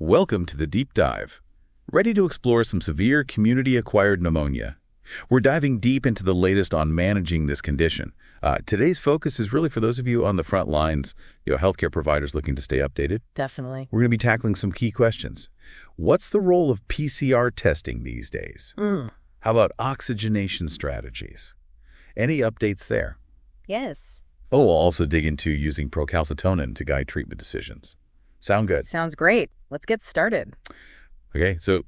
Welcome to the Deep Dive. Ready to explore some severe community-acquired pneumonia? We're diving deep into the latest on managing this condition. Today's focus is really for those of you on the front lines, healthcare providers looking to stay updated. Definitely. We're going to be tackling some key questions. What's the role of PCR testing these days? How about oxygenation strategies? Any updates there? Yes. Oh, we'll also dig into using Procalcitonin to guide treatment decisions. Sound good? Sounds great. Let's get started. Okay, so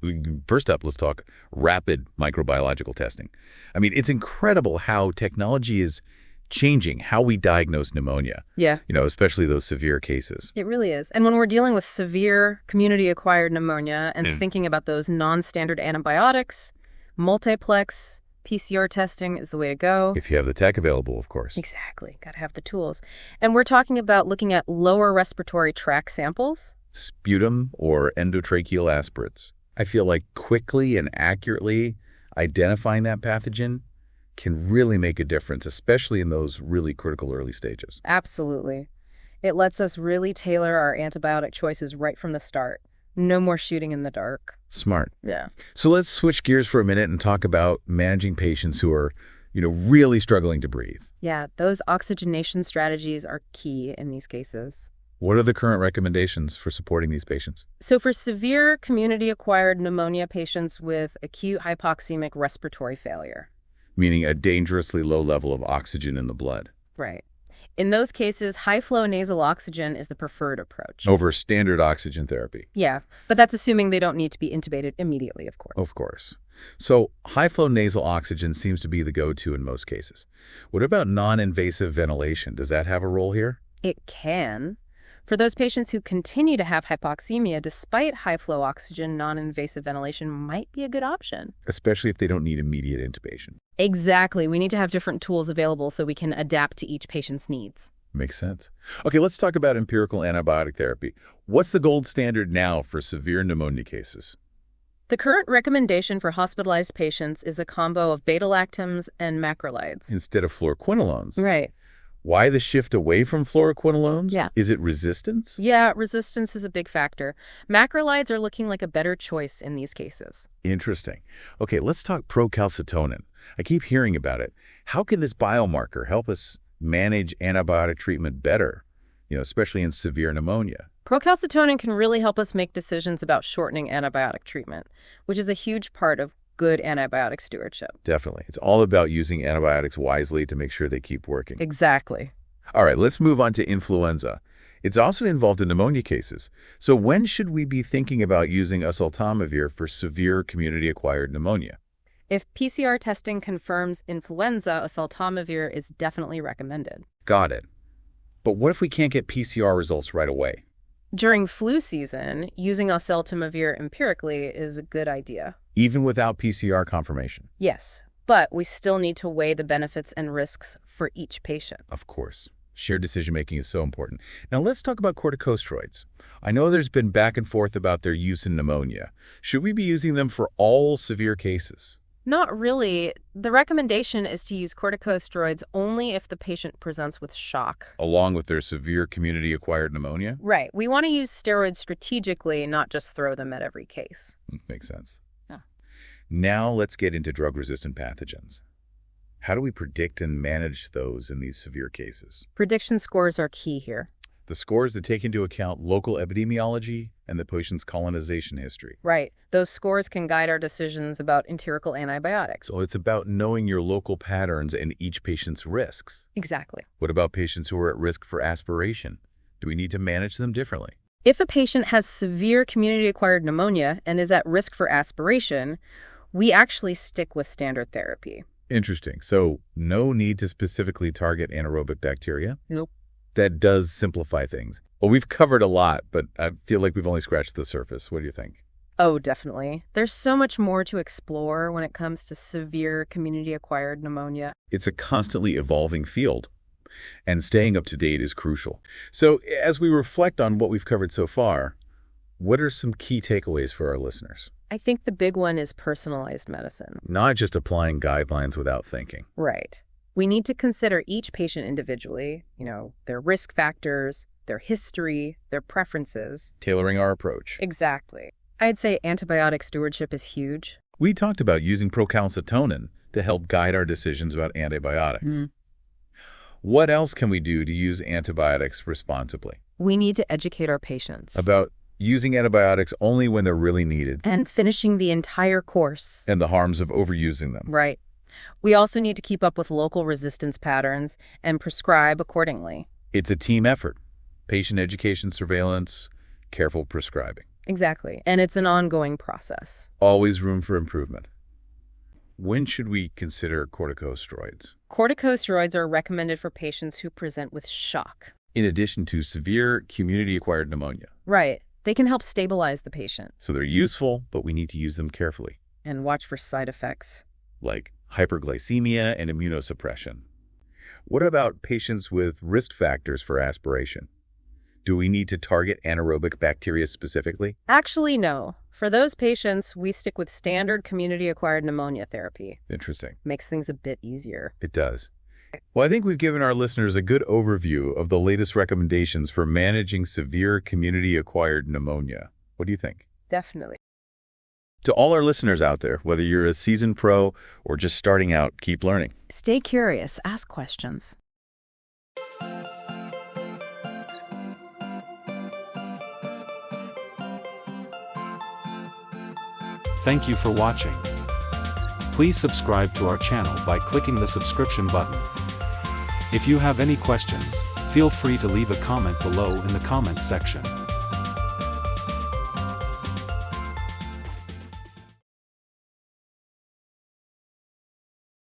first up, let's talk rapid microbiological testing. I mean, it's incredible how technology is changing how we diagnose pneumonia. Yeah. Especially those severe cases. It really is. And when we're dealing with severe community-acquired pneumonia and thinking about those non-standard antibiotics, multiplex PCR testing is the way to go. If you have the tech available, of course. Exactly. Got to have the tools. And we're talking about looking at lower respiratory tract samples. Sputum or endotracheal aspirates. I feel like quickly and accurately identifying that pathogen can really make a difference, especially in those really critical early stages. Absolutely. It lets us really tailor our antibiotic choices right from the start. No more shooting in the dark. Smart. Yeah. So let's switch gears for a minute and talk about managing patients who are, really struggling to breathe. Yeah, those oxygenation strategies are key in these cases. What are the current recommendations for supporting these patients? So for severe community-acquired pneumonia patients with acute hypoxemic respiratory failure. Meaning a dangerously low level of oxygen in the blood. Right. In those cases, high-flow nasal oxygen is the preferred approach. Over standard oxygen therapy. Yeah, but that's assuming they don't need to be intubated immediately, of course. Of course. So high-flow nasal oxygen seems to be the go-to in most cases. What about non-invasive ventilation? Does that have a role here? It can. For those patients who continue to have hypoxemia despite high-flow oxygen, non-invasive ventilation might be a good option. Especially if they don't need immediate intubation. Exactly. We need to have different tools available so we can adapt to each patient's needs. Makes sense. Okay, let's talk about empirical antibiotic therapy. What's the gold standard now for severe pneumonia cases? The current recommendation for hospitalized patients is a combo of beta-lactams and macrolides. Instead of fluoroquinolones. Right. Why the shift away from fluoroquinolones? Yeah. Is it resistance? Yeah, resistance is a big factor. Macrolides are looking like a better choice in these cases. Interesting. Okay, let's talk Procalcitonin. I keep hearing about it. How can this biomarker help us manage antibiotic treatment better, especially in severe pneumonia? Procalcitonin can really help us make decisions about shortening antibiotic treatment, which is a huge part of good antibiotic stewardship. Definitely. It's all about using antibiotics wisely to make sure they keep working. Exactly. All right, let's move on to influenza. It's also involved in pneumonia cases. So when should we be thinking about using oseltamivir for severe community-acquired pneumonia? If PCR testing confirms influenza, oseltamivir is definitely recommended. Got it. But what if we can't get PCR results right away? During flu season, using oseltamivir empirically is a good idea. Even without PCR confirmation? Yes, but we still need to weigh the benefits and risks for each patient. Of course. Shared decision-making is so important. Now let's talk about corticosteroids. I know there's been back and forth about their use in pneumonia. Should we be using them for all severe cases? Not really. The recommendation is to use corticosteroids only if the patient presents with shock. Along with their severe community-acquired pneumonia? Right. We want to use steroids strategically, not just throw them at every case. Makes sense. Yeah. Now let's get into drug-resistant pathogens. How do we predict and manage those in these severe cases? Prediction scores are key here. The scores that take into account local epidemiology and the patient's colonization history. Right. Those scores can guide our decisions about empirical antibiotics. So it's about knowing your local patterns and each patient's risks. Exactly. What about patients who are at risk for aspiration? Do we need to manage them differently? If a patient has severe community-acquired pneumonia and is at risk for aspiration, we actually stick with standard therapy. Interesting. So no need to specifically target anaerobic bacteria? Nope. That does simplify things. Well, we've covered a lot, but I feel like we've only scratched the surface. What do you think? Oh, definitely. There's so much more to explore when it comes to severe community-acquired pneumonia. It's a constantly evolving field, and staying up to date is crucial. So as we reflect on what we've covered so far, what are some key takeaways for our listeners? I think the big one is personalized medicine. Not just applying guidelines without thinking. Right. We need to consider each patient individually, their risk factors, their history, their preferences. Tailoring our approach. Exactly. I'd say antibiotic stewardship is huge. We talked about using Procalcitonin to help guide our decisions about antibiotics. What else can we do to use antibiotics responsibly? We need to educate our patients About using antibiotics only when they're really needed. and finishing the entire course. And the harms of overusing them. Right. We also need to keep up with local resistance patterns and prescribe accordingly. It's a team effort. Patient education, surveillance, careful prescribing. Exactly. And it's an ongoing process. Always room for improvement. When should we consider corticosteroids? Corticosteroids are recommended for patients who present with shock. In addition to severe community-acquired pneumonia. Right. They can help stabilize the patient. So they're useful, but we need to use them carefully. And watch for side effects. Like hyperglycemia and immunosuppression. What about patients with risk factors for aspiration? Do we need to target anaerobic bacteria specifically? Actually, no. For those patients, we stick with standard community-acquired pneumonia therapy. Interesting. Makes things a bit easier. It does. Well, I think we've given our listeners a good overview of the latest recommendations for managing severe community-acquired pneumonia. What do you think? Definitely. To all our listeners out there, whether you're a seasoned pro or just starting out, keep learning. Stay curious. Ask questions. Thank you for watching. Please subscribe to our channel by clicking the subscription button. If you have any questions, feel free to leave a comment below in the comments section.